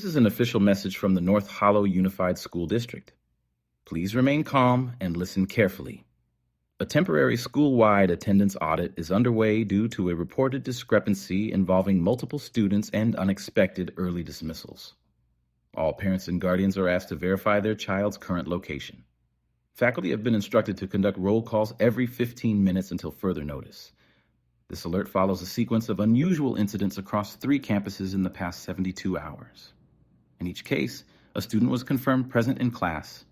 This is an official message from the North Hollow Unified School District. Please remain calm and listen carefully. A temporary school-wide attendance audit is underway due to a reported discrepancy involving multiple students and unexpected early dismissals. All parents and guardians are asked to verify their child's current location. Faculty have been instructed to conduct roll calls every 15 minutes until further notice. This alert follows a sequence of unusual incidents across 3 campuses in the past 72 hours. In each case, a student was confirmed present in class,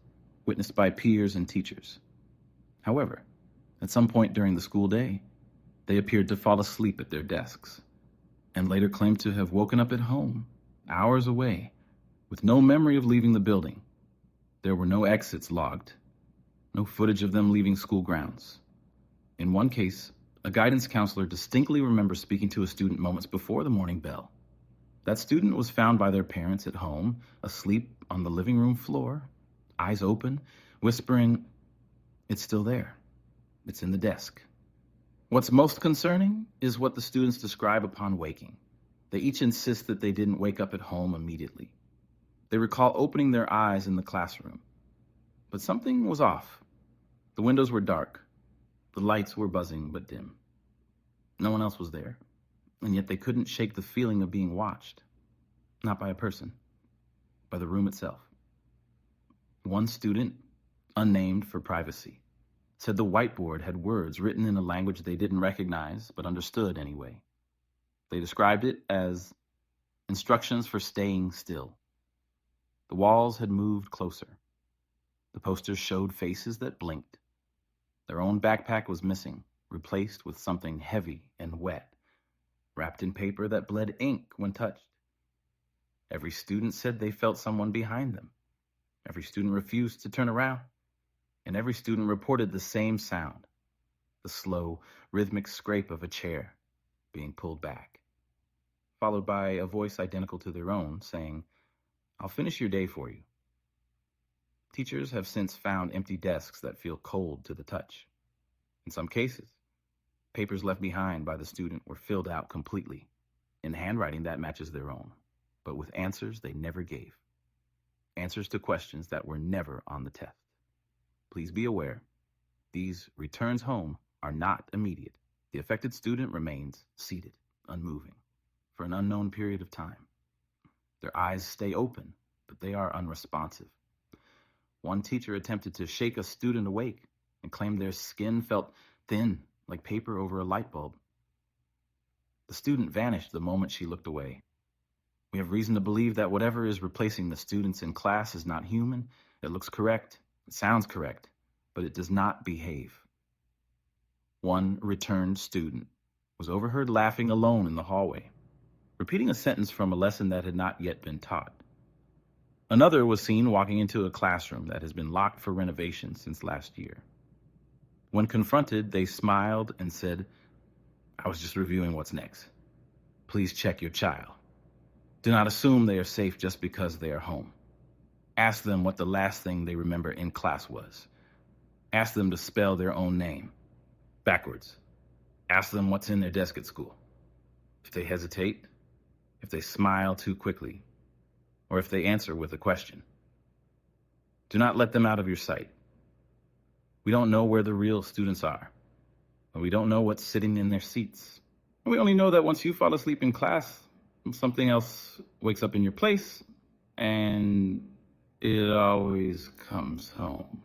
witnessed by peers and teachers. However, at some point during the school day, they appeared to fall asleep at their desks, and later claimed to have woken up at home, hours away, with no memory of leaving the building. There were no exits logged, no footage of them leaving school grounds. In one case, a guidance counselor distinctly remembers speaking to a student moments before the morning bell. That student was found by their parents at home, asleep on the living room floor, eyes open, whispering, "It's still there. It's in the desk." What's most concerning is what the students describe upon waking. They each insist that they didn't wake up at home immediately. They recall opening their eyes in the classroom. But something was off. The windows were dark. The lights were buzzing but dim. No one else was there. And yet they couldn't shake the feeling of being watched. Not by a person, by the room itself. One student, unnamed for privacy, said the whiteboard had words written in a language they didn't recognize but understood anyway. They described it as instructions for staying still. The walls had moved closer. The posters showed faces that blinked. Their own backpack was missing, replaced with something heavy and wet, wrapped in paper that bled ink when touched. Every student said they felt someone behind them. Every student refused to turn around. And every student reported the same sound, the slow, rhythmic scrape of a chair being pulled back, followed by a voice identical to their own saying, "I'll finish your day for you." Teachers have since found empty desks that feel cold to the touch. In some cases, papers left behind by the student were filled out completely, in handwriting that matches their own, but with answers they never gave. Answers to questions that were never on the test. Please be aware, these returns home are not immediate. The affected student remains seated, unmoving, for an unknown period of time. Their eyes stay open, but they are unresponsive. One teacher attempted to shake a student awake and claimed their skin felt thin, like paper over a light bulb. The student vanished the moment she looked away. We have reason to believe that whatever is replacing the students in class is not human. It looks correct, it sounds correct, but it does not behave. One returned student was overheard laughing alone in the hallway, repeating a sentence from a lesson that had not yet been taught. Another was seen walking into a classroom that has been locked for renovation since last year. When confronted, they smiled and said, "I was just reviewing what's next. Please check your child. Do not assume they are safe just because they are home. Ask them what the last thing they remember in class was. Ask them to spell their own name backwards. Ask them what's in their desk at school. If they hesitate, if they smile too quickly, or if they answer with a question, do not let them out of your sight. We don't know where the real students are, and we don't know what's sitting in their seats. We only know that once you fall asleep in class, something else wakes up in your place, and it always comes home."